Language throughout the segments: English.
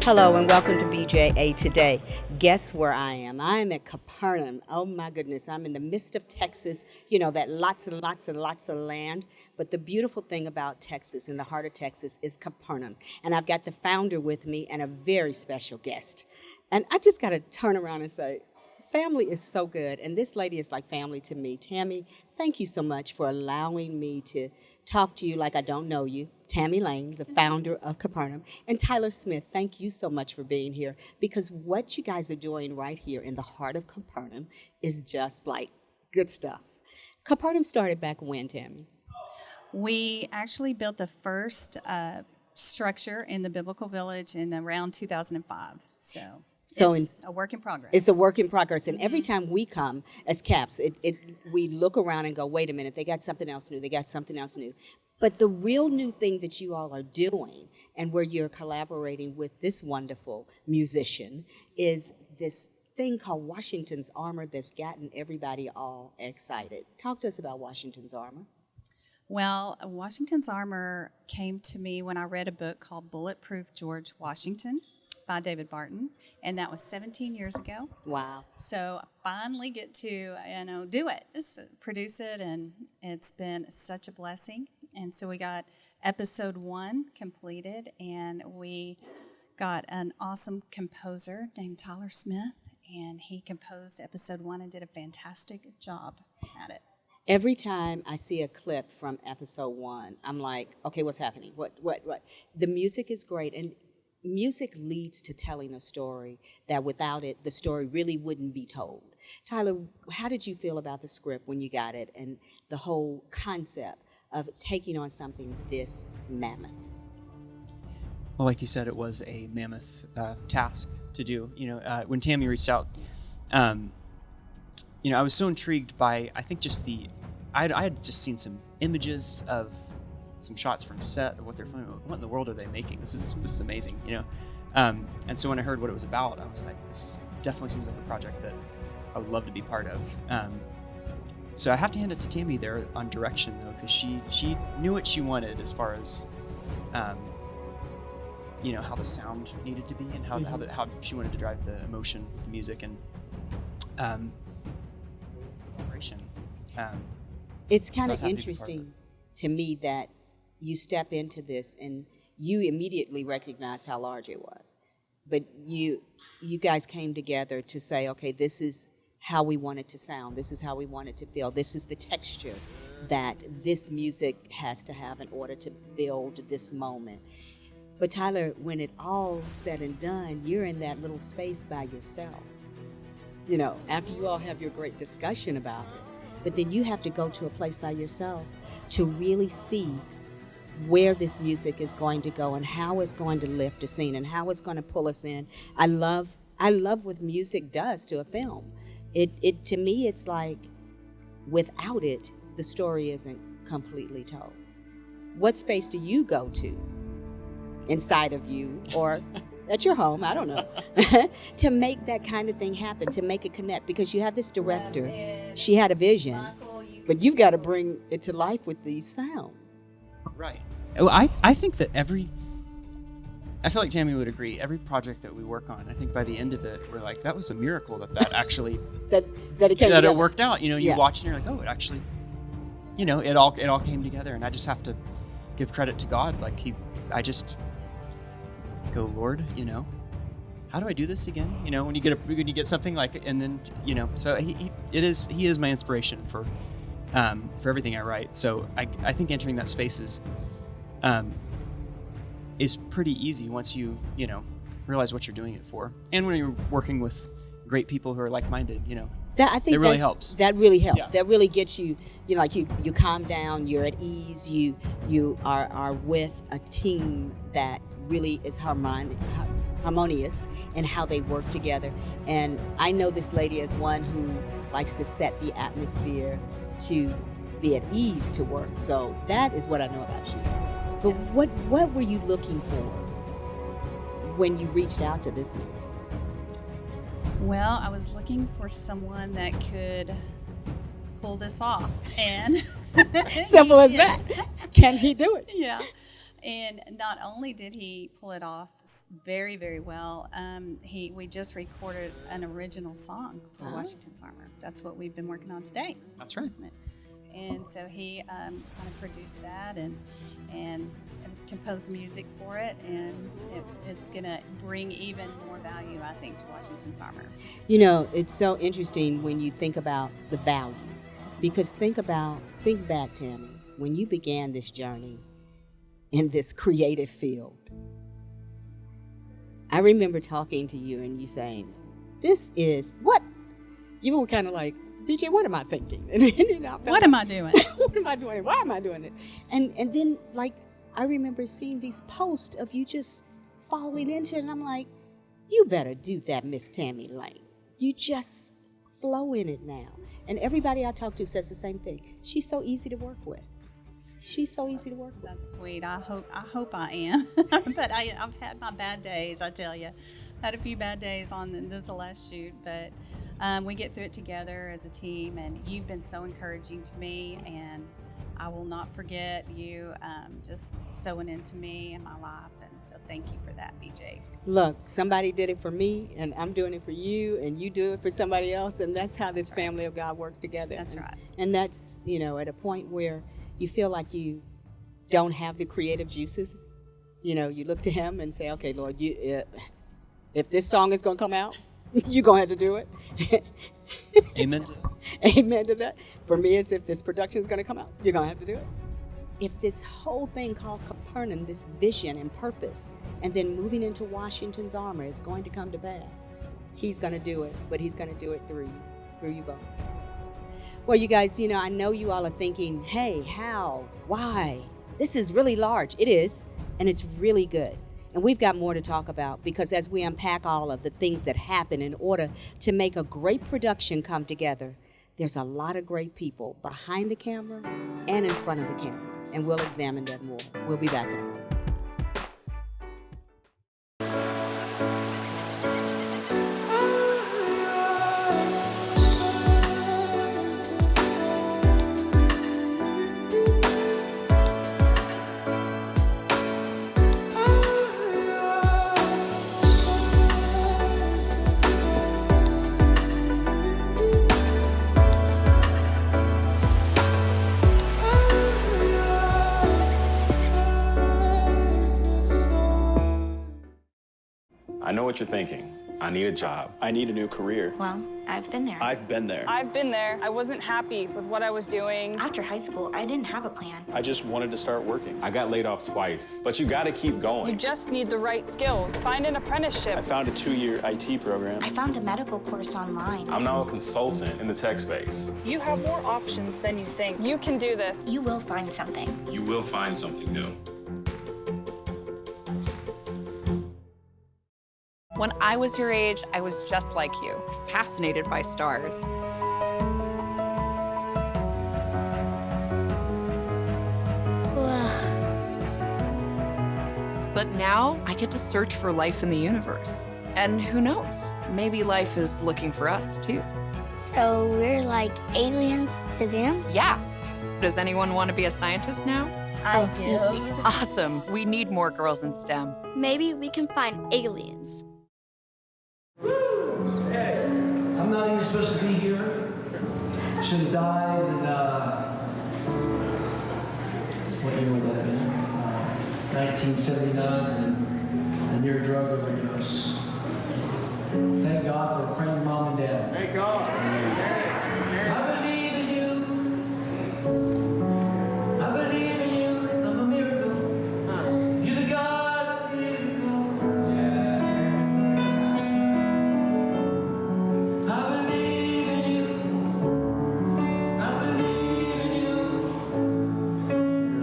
Hello and welcome to BJAToday. Guess where I am? I am at Capernaum. Oh my goodness, I'm in the midst of Texas. You know, that lots and lots and lots of land. But the beautiful thing about Texas, in the heart of Texas, is Capernaum. And I've got the founder with me and a very special guest. And I just got to turn around and say, family is so good. And this lady is like family to me. Tammy, thank you so much for allowing me to talk to you like I don't know you. Tammy Lane, the founder of Capernaum. And Tyler Smith, thank you so much for being here, because what you guys are doing right here in the heart of Capernaum is just like good stuff. Capernaum started back when, Tammy? We actually built the first structure in the Biblical Village in around 2005. So it's a work in progress. It's a work in progress. And every time we come as CAPS, we look around and go, wait a minute, they got something else new. They got something else new. But the real new thing that you all are doing, and where you're collaborating with this wonderful musician, is this thing called Washington's Armor that's gotten everybody all excited. Talk to us about Washington's Armor. Well, Washington's Armor came to me when I read a book called Bulletproof George Washington by David Barton, and that was 17 years ago. Wow. So I finally get to, do it, produce it, and it's been such a blessing. And so we got episode 1 completed, and we got an awesome composer named Tyler Smith, and he composed episode 1 and did a fantastic job at it. Every time I see a clip from episode 1, I'm like, okay, what's happening? What? The music is great, and music leads to telling a story that without it, the story really wouldn't be told. Tyler, how did you feel about the script when you got it and the whole concept of taking on something this mammoth? Well, like you said, it was a mammoth task to do. When Tammy reached out, I was so intrigued by, I think just I had just seen some images of some shots from set of what they're filming. What in the world are they making? This is amazing, And so when I heard what it was about, I was like, this definitely seems like a project that I would love to be part of. So I have to hand it to Tammy there on direction, though, because she knew what she wanted as far as, how the sound needed to be and how she wanted to drive the emotion with the music and vibration. It's kind of interesting to me that you step into this and you immediately recognized how large it was, but you guys came together to say, okay, this is how we want it to sound. This is how we want it to feel. This is the texture that this music has to have in order to build this moment. But Tyler, when it all said and done, you're in that little space by yourself. After you all have your great discussion about it, but then you have to go to a place by yourself to really see where this music is going to go and how it's going to lift a scene and how it's going to pull us in. I love what music does to a film. It to me, it's like without it, the story isn't completely told. What space do you go to inside of you or at your home, I don't know, to make that kind of thing happen, to make it connect? Because you have this director, she had a vision, but you've got to bring it to life with these sounds. Right. Well, I think that I feel like Tammy would agree. Every project that we work on, I think by the end of it, we're like, that was a miracle that actually it worked out. You watch and you're like, oh, it actually, it all came together. And I just have to give credit to God. Like I just go, Lord, how do I do this again? When you get something like, and then so he is my inspiration for everything I write. So I think entering that space is pretty easy once you realize what you're doing it for, and when you're working with great people who are like-minded, that really helps. That really helps. Yeah. That really gets you, like you calm down. You're at ease. You are with a team that really is harmonious in how they work together. And I know this lady as one who likes to set the atmosphere to be at ease to work. So that is what I know about you. But yes. What were you looking for when you reached out to this man? Well, I was looking for someone that could pull this off. And simple as that. Can he do it? Yeah. And not only did he pull it off very, very well, we just recorded an original song for Washington's Armor. That's what we've been working on today. That's right. And so he kind of produced that and composed the music for it, and it's going to bring even more value, I think, to Washington's Armor. You know, it's so interesting when you think about the value, because think back, Tammy, when you began this journey in this creative field. I remember talking to you and you saying, this is what? You were kind of like, BJ, what am I thinking? What am I doing? What am I doing? Why am I doing this? And then, like, I remember seeing these posts of you just falling into it, and I'm like, you better do that, Miss Tammy Lane. You just flow in it now. And everybody I talk to says the same thing. She's so easy to work with. She's so easy to work with. That's sweet. I hope I am. But I've had my bad days, I tell you. Had a few bad days on this is the last shoot, but we get through it together as a team, and you've been so encouraging to me, and I will not forget you just sewing into me and my life, and so thank you for that, BJ. Look, somebody did it for me, and I'm doing it for you, and you do it for somebody else, and that's how this family of God works together. That's right. And that's, you know, at a point where you feel like you don't have the creative juices. You know, you look to him and say, okay, Lord, if this song is going to come out, you're going to have to do it. Amen. Amen to that. For me, it's if this production is going to come out, you're going to have to do it. If this whole thing called Capernaum, this vision and purpose, and then moving into Washington's Armor is going to come to pass, he's going to do it, but he's going to do it through you both. Well, you guys, you know, I know you all are thinking, hey, how, why? This is really large. It is, and it's really good. And we've got more to talk about, because as we unpack all of the things that happen in order to make a great production come together, there's a lot of great people behind the camera and in front of the camera. And we'll examine that more. We'll be back in a moment. I know what you're thinking. I need a job. I need a new career. Well, I've been there. I've been there. I've been there. I wasn't happy with what I was doing. After high school, I didn't have a plan. I just wanted to start working. I got laid off twice, but you gotta keep going. You just need the right skills. Find an apprenticeship. I found a 2-year IT program. I found a medical course online. I'm now a consultant in the tech space. You have more options than you think. You can do this. You will find something. You will find something new. When I was your age, I was just like you, fascinated by stars. But now I get to search for life in the universe. And who knows, maybe life is looking for us too. So we're like aliens to them? Yeah. Does anyone want to be a scientist now? I do. Awesome. We need more girls in STEM. Maybe we can find aliens. Hey, I'm not even supposed to be here. Should have died in, what year would that have been? 1979, and a near drug overdose. Thank God for praying mom and dad. Thank God. I believe in you. I believe in you. I'm a miracle. You're the God of miracles. I believe in you. I believe in you.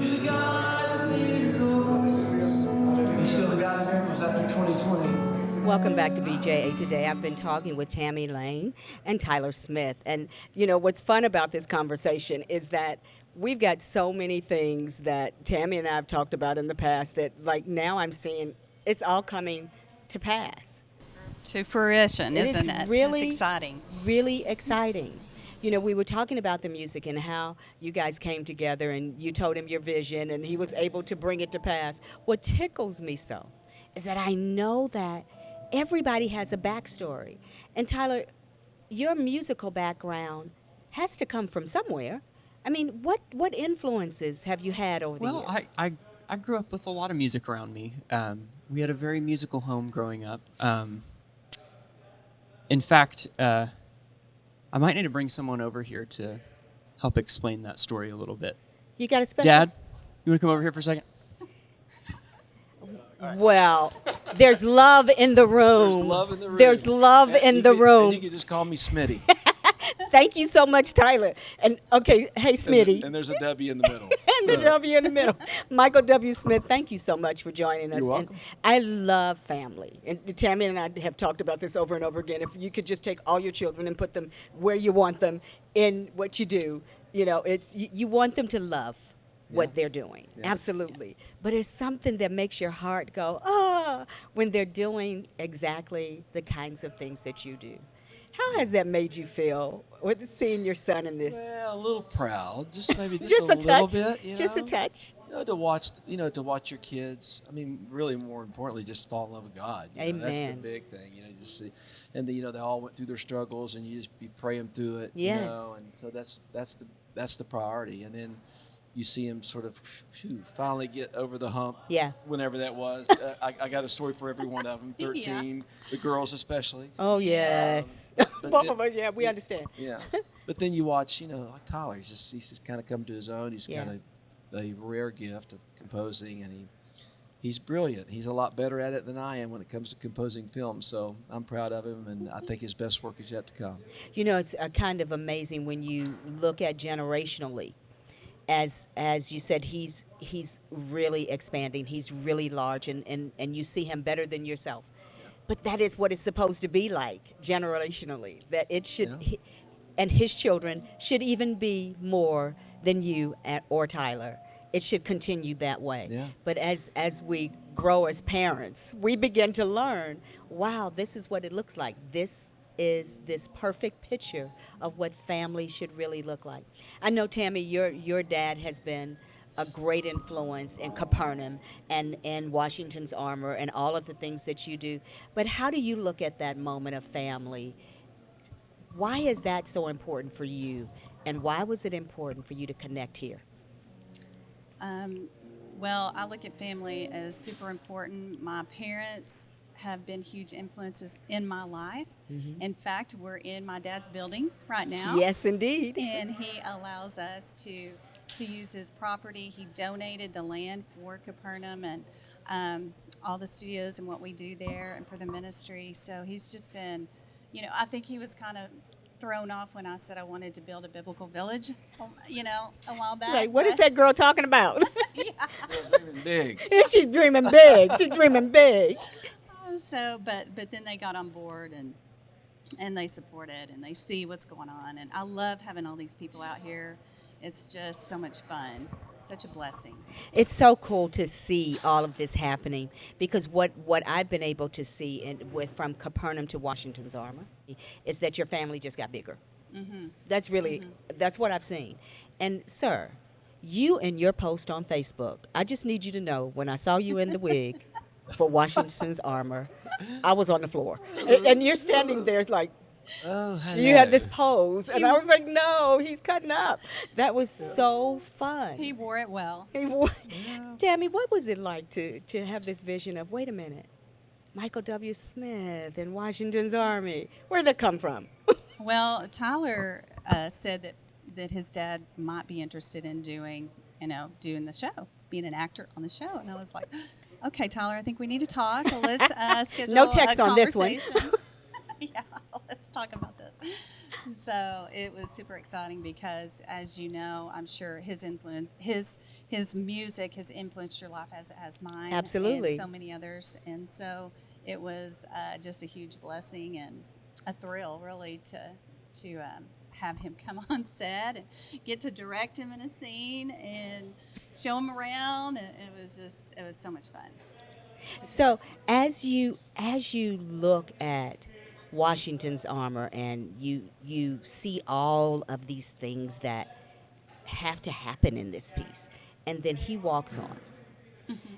You're the God of miracles. You're still the God of miracles after 2020. Welcome back to BJAToday. I've been talking with Tammy Lane and Tyler Smith. And, you know, what's fun about this conversation is that we've got so many things that Tammy and I have talked about in the past that, like, now I'm seeing it's all coming to pass. To fruition, And isn't it's it? really, it's exciting. Really exciting. You know, we were talking about the music and how you guys came together and you told him your vision and he was able to bring it to pass. What tickles me so is that I know that everybody has a backstory. And Tyler, your musical background has to come from somewhere. I mean, what influences have you had over the Well, years? I grew up with a lot of music around me. We had a very musical home growing up. In fact, I might need to bring someone over here to help explain that story a little bit. You got a special... Dad, you want to come over here for a second? Well, there's love in the room. There's love in the room. There's love in the room. And you can just call me Smitty. Thank you so much, Tyler. And okay, hey, Smitty. And there's a W in the middle. And the W in the middle. Michael W. Smith, thank you so much for joining us. You're welcome. And I love family. And Tammy and I have talked about this over and over again. If you could just take all your children and put them where you want them in what you do, you know, it's you want them to love what they're doing. Yeah. Absolutely. But it's something that makes your heart go, ah, when they're doing exactly the kinds of things that you do. How has that made you feel with seeing your son in this? Well, a little proud, just maybe just, Just a little touch. bit. You Just a know? touch. To watch your kids. I mean, really, more importantly, just fall in love with God. You know, that's the Amen. big thing. You know, just see, and they all went through their struggles, and you pray them through it. Yes. You know, and so that's the priority, and then you see them sort of finally get over the hump. Yeah. Whenever that was, I got a story for every one of them. 13, the girls especially. Oh, yes. But Both then- of us, yeah, we understand. Yeah, but then you watch, like Tyler. He's just kind of come to his own. He's Yeah. kind of a rare gift of composing, and he's brilliant. He's a lot better at it than I am when it comes to composing films. So I'm proud of him, and I think his best work is yet to come. You know, it's kind of amazing when you look at generationally. As you said, he's really expanding. He's really large, and you see him better than yourself. But that is what it's supposed to be like generationally. That it should, and his children should even be more than you or Tyler. It should continue that way. Yeah. But as we grow as parents, we begin to learn, wow, this is what it looks like. This is this perfect picture of what family should really look like. I know, Tammy, your dad has been a great influence in Capernaum and Washington's Armor and all of the things that you do. But how do you look at that moment of family? Why is that so important for you? And why was it important for you to connect here? Well, I look at family as super important. My parents have been huge influences in my life. Mm-hmm. In fact, we're in my dad's building right now. Yes, indeed. And he allows us to use his property. He donated the land for Capernaum and all the studios and what we do there and for the ministry. So he's just been, I think he was kind of thrown off when I said I wanted to build a biblical village, a while back. Like, what is that girl talking about? Dreaming big. She's dreaming big. She's dreaming big. So, but then they got on board and they support it and they see what's going on. And I love having all these people out here. It's just so much fun. Such a blessing. It's so cool to see all of this happening because what I've been able to see from Capernaum to Washington's Armor is that your family just got bigger. Mm-hmm. That's what I've seen. And sir, you and your post on Facebook, I just need you to know when I saw you in the wig for Washington's Armor, I was on the floor. And you're standing there like, Oh, hello. you had this pose, and I was like, no, he's cutting up. That was so fun. He wore it well. Tammy, what was it like to have this vision of, wait a minute, Michael W. Smith and Washington's Army? Where'd that come from? Well, Tyler said that his dad might be interested in doing the show, being an actor on the show. And I was like, okay, Tyler, I think we need to talk. Let's schedule No text a on this one. Yeah, let's talk about this. So it was super exciting because, as you know, I'm sure his music has influenced your life as it has mine. Absolutely. And so many others. And so it was just a huge blessing and a thrill, really, to have him come on set and get to direct him in a scene and show him around. And it was so much fun. So as you look at Washington's armor, and you see all of these things that have to happen in this piece, and then he walks on,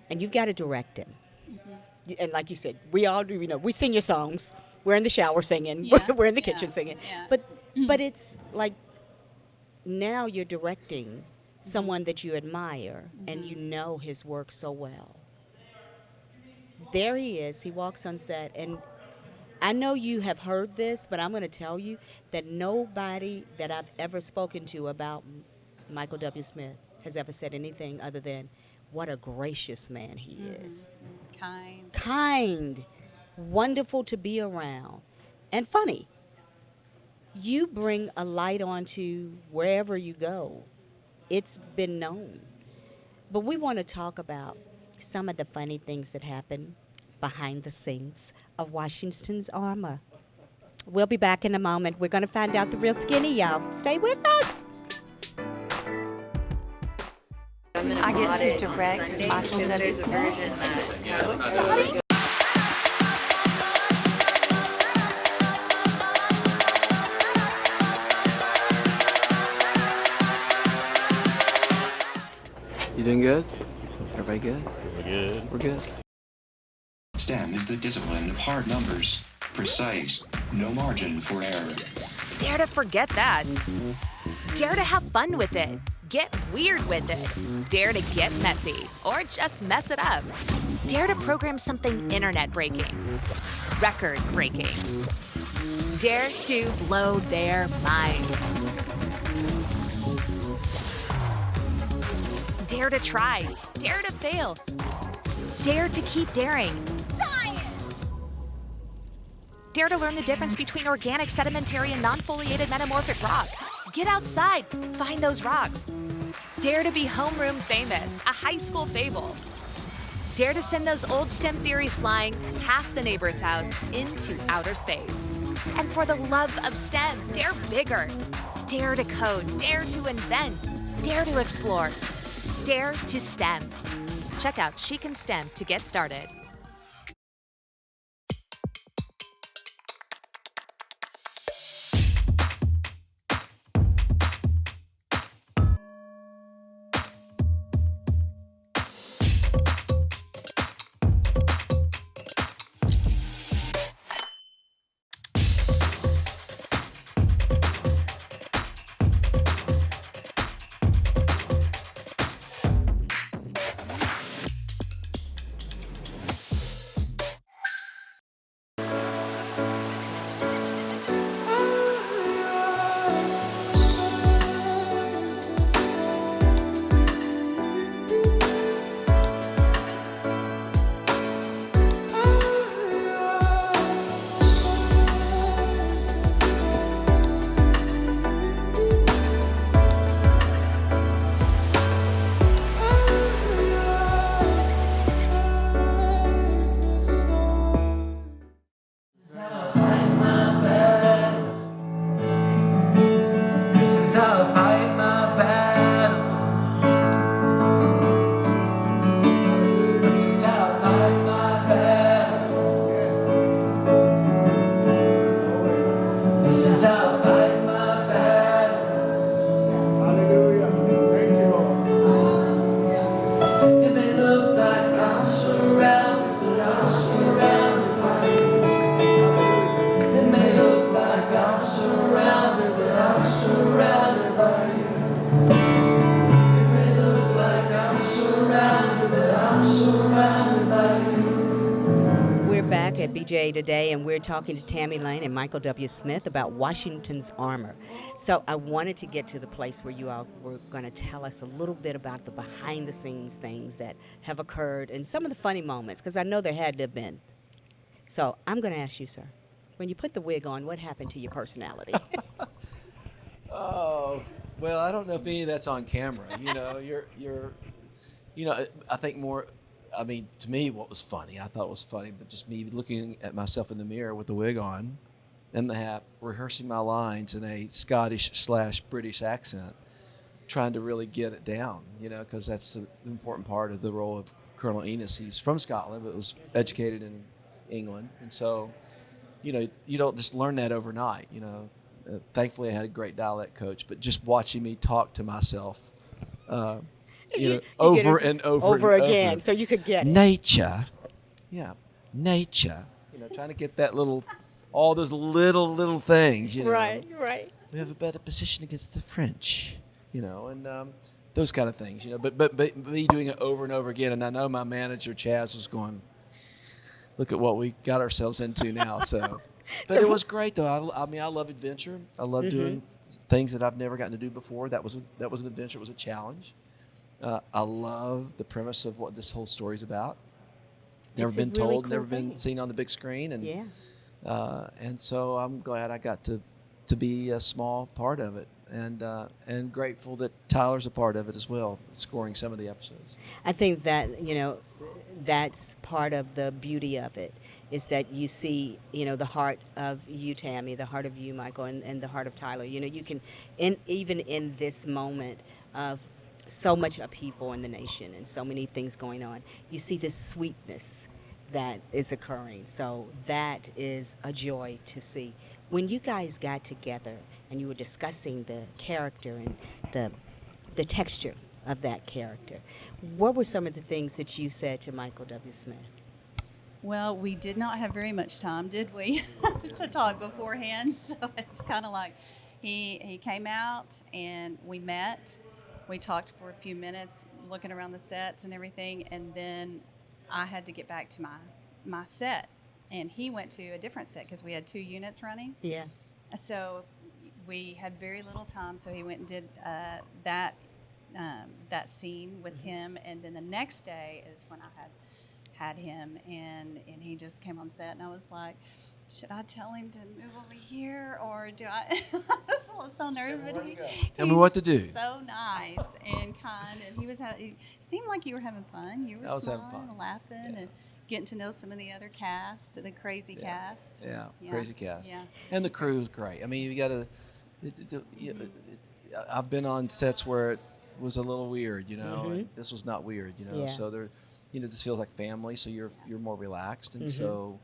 and you've got to direct him. And like you said, we all do. We sing your songs. We're in the shower singing. Yeah, We're in the yeah, kitchen singing. yeah. But it's like now you're directing someone that you admire and you know his work so well. There he is. He walks on set, and I know you have heard this, but I'm going to tell you that nobody that I've ever spoken to about Michael W. Smith has ever said anything other than what a gracious man he is. Kind, wonderful to be around, and funny. You bring a light onto wherever you go. It's been known. But we want to talk about some of the funny things that happen behind the scenes of Washington's armor. We'll be back in a moment. We're going to find out the real skinny, y'all. Stay with us. I get to direct Michael W. Smith. So exciting. You doing good? Everybody good? We're good. We're good. STEM is the discipline of hard numbers, precise, no margin for error. Dare to forget that. Dare to have fun with it. Get weird with it. Dare to get messy or just mess it up. Dare to program something internet breaking, record breaking. Dare to blow their minds. Dare to try. Dare to fail. Dare to keep daring. Dare to learn the difference between organic, sedimentary, and non-foliated metamorphic rock. Get outside, find those rocks. Dare to be homeroom famous, a high school fable. Dare to send those old STEM theories flying past the neighbor's house into outer space. And for the love of STEM, dare bigger. Dare to code, dare to invent, dare to explore, dare to STEM. Check out Chic and STEM to get started. At BJAToday, and we're talking to Tammy Lane and Michael W. Smith about Washington's armor. So I wanted to get to the place where you all were going to tell us a little bit about the behind-the-scenes things that have occurred and some of the funny moments, because I know there had to have been. So I'm going to ask you, sir, when you put the wig on, what happened to your personality? Oh, well, I don't know if any of that's on camera. I think more. I mean, to me, what was funny, I thought it was funny, but just me looking at myself in the mirror with the wig on and the hat, rehearsing my lines in a Scottish/British accent, trying to really get it down, because that's the important part of the role of Colonel Enos. He's from Scotland, but was educated in England. And so you don't just learn that overnight. Thankfully, I had a great dialect coach, but just watching me talk to myself, over and over and again, over. so you could get it. Nature, yeah, nature. Trying to get that all those little things. Right. We have a better position against the French. And those kind of things. But me doing it over and over again, and I know my manager Chaz was going, look at what we got ourselves into now. So. But it was great, though. I love adventure. I love doing things that I've never gotten to do before. That was an adventure. It was a challenge. I love the premise of what this whole story's about. Never It's been a really told, cool never thing. been seen on the big screen, and Yeah. and so I'm glad I got to be a small part of it, and grateful that Tyler's a part of it as well, scoring some of the episodes. I think that, that's part of the beauty of it, is that you see, the heart of you, Tammy, the heart of you, Michael, and the heart of Tyler. You can, even in this moment of so much upheaval in the nation and so many things going on, you see this sweetness that is occurring. So that is a joy to see. When you guys got together and you were discussing the character and the texture of that character, what were some of the things that you said to Michael W. Smith? Well, we did not have very much time, did we, to talk beforehand? So it's kind of like he came out and we met. We talked for a few minutes, looking around the sets and everything, and then I had to get back to my set, and he went to a different set because we had 2 units running. Yeah. So we had very little time, so he went and did that scene with him, and then the next day is when I had him, and he just came on set, and I was like, should I tell him to move over here, or do I? I was so nervous. Tell me what to do. So nice and kind, and he seemed like you were having fun. You were I was smiling having fun. and laughing and getting to know some of the other cast, the crazy cast. Yeah, crazy cast. Yeah. And the crew was great. I mean, you got to. I've been on sets where it was a little weird, and this was not weird, Yeah. So there, this feels like family. So you're more relaxed, and so.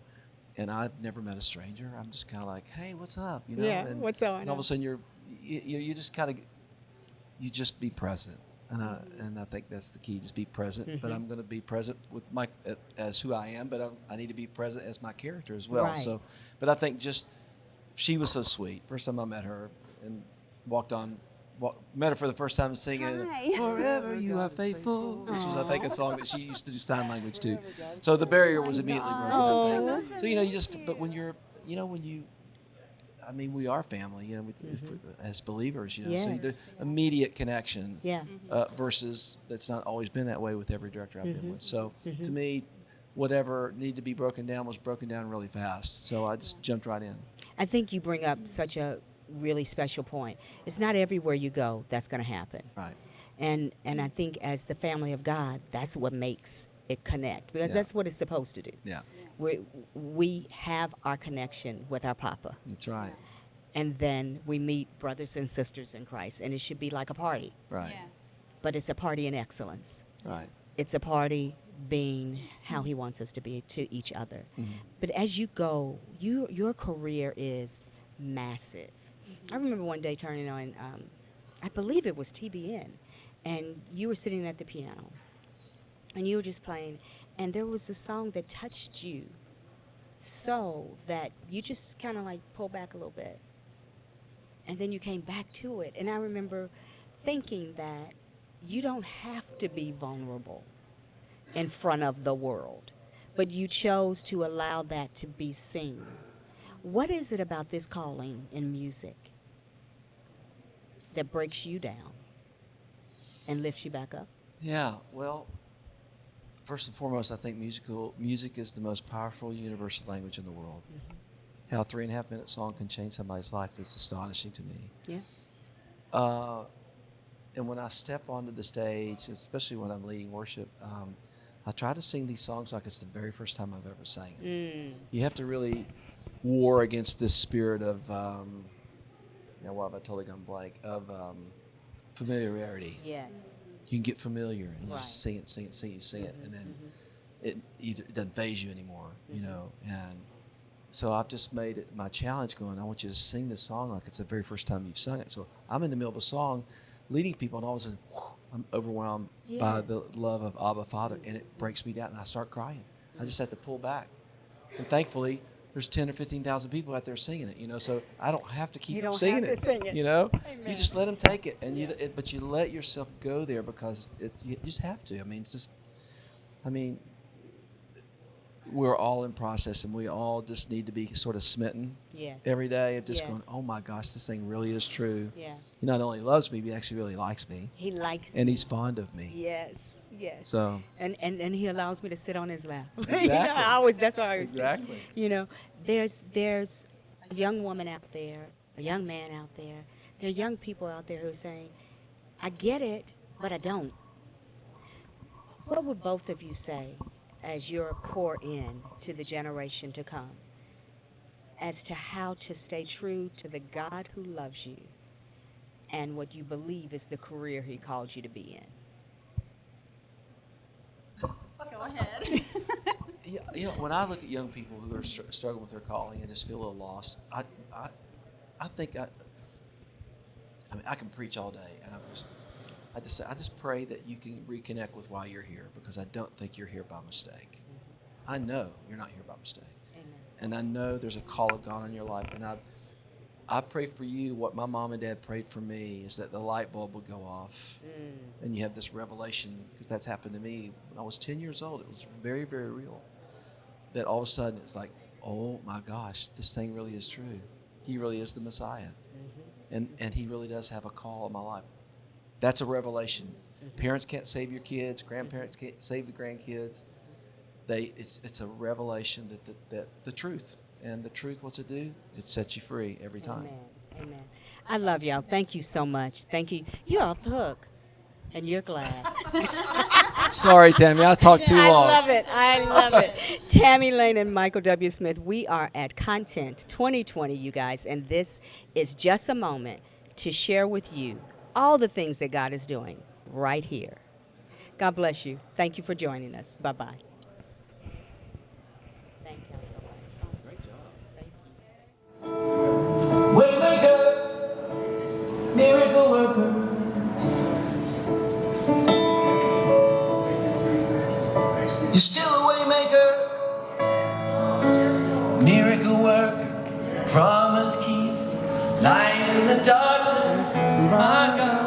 And I've never met a stranger. I'm just kind of like, hey, what's up? Yeah, and, what's on? And all of a sudden you just kind of, you just be present. And I think that's the key, just be present. But I'm going to be present with as who I am, but I need to be present as my character as well. Right. So, but I think she was so sweet. First time I met her and met her for the first time singing "Forever You Are Faithful," which was, I think, a song that she used to do sign language to. So the barrier was immediately broken. I think. So you just, but when you're, I mean, we are family, as believers, So Yes. the immediate connection, Yeah. Versus that's not always been that way with every director I've been with. So to me, whatever needed to be broken down was broken down really fast. So I just jumped right in. I think you bring up such a really special point. It's not everywhere you go that's going to happen. Right. And I think as the family of God, that's what makes it connect, because Yeah. that's what it's supposed to do. Yeah. We have our connection with our Papa. That's right. And then we meet brothers and sisters in Christ, and it should be like a party. Right. Yeah. But it's a party in excellence. Right. It's a party being how He wants us to be to each other. Mm-hmm. But as you go, your career is massive. I remember one day turning on, I believe it was TBN, and you were sitting at the piano, and you were just playing, and there was a song that touched you so that you just kind of like pulled back a little bit, and then you came back to it. And I remember thinking that you don't have to be vulnerable in front of the world, but you chose to allow that to be seen. What is it about this calling in music that breaks you down and lifts you back up? Yeah, well, first and foremost, I think music is the most powerful universal language in the world. Mm-hmm. How a 3.5-minute song can change somebody's life is astonishing to me. Yeah. And when I step onto the stage, especially when I'm leading worship, I try to sing these songs like it's the very first time I've ever sang it. You have to really war against this spirit of, now why have I totally gone blank, of familiarity. Yes. You can get familiar and you Right. just sing it, and then it doesn't faze you anymore, And So I've just made it my challenge going, I want you to sing this song like it's the very first time you've sung it. So I'm in the middle of a song leading people, and all of a sudden, I'm overwhelmed by the love of Abba Father, and it breaks me down, and I start crying. I just have to pull back. And thankfully, there's 10 or 15,000 people out there singing it, so I don't have to keep singing it. Sing it. You just let them take it, and but you let yourself go there because you just have to. We're all in process, and we all just need to be sort of smitten every day of just going, oh my gosh, this thing really is true. Yeah. He not only loves me, but he actually really likes me. He likes and me. he's fond of me. Yes. So and he allows me to sit on his lap. Exactly. That's what I always Exactly. think. There's a young woman out there, a young man out there. There are young people out there who are saying, I get it, but I don't. What would both of you say as you're pour in to the generation to come as to how to stay true to the God who loves you and what you believe is the career he called you to be in? Go ahead. When I look at young people who are struggling with their calling and just feel a little lost, I think I can preach all day, and I just pray that you can reconnect with why you're here, because I don't think you're here by mistake. I know you're not here by mistake. Amen. And I know there's a call of God on your life, and I pray for you what my mom and dad prayed for me is that the light bulb would go off and you have this revelation, because that's happened to me when I was 10 years old. It was very, very real. That all of a sudden it's like, oh my gosh, this thing really is true. He really is the Messiah. And he really does have a call in my life. That's a revelation. Parents can't save your kids. Grandparents can't save the grandkids. It's a revelation that the truth. And the truth, what's it do? It sets you free every time. Amen. I love y'all. Thank you so much. Thank you. You're off the hook. And you're glad. Sorry, Tammy. I talked too long. I love it. Tammy Lane and Michael W. Smith, we are at Content 2020, you guys. And this is just a moment to share with you all the things that God is doing right here. God bless you. Thank you for joining us. Bye-bye. Thank you so much. Great job. Thank you. Waymaker, miracle worker. You're still a waymaker, miracle worker, promise keep, light in the darkness, my God.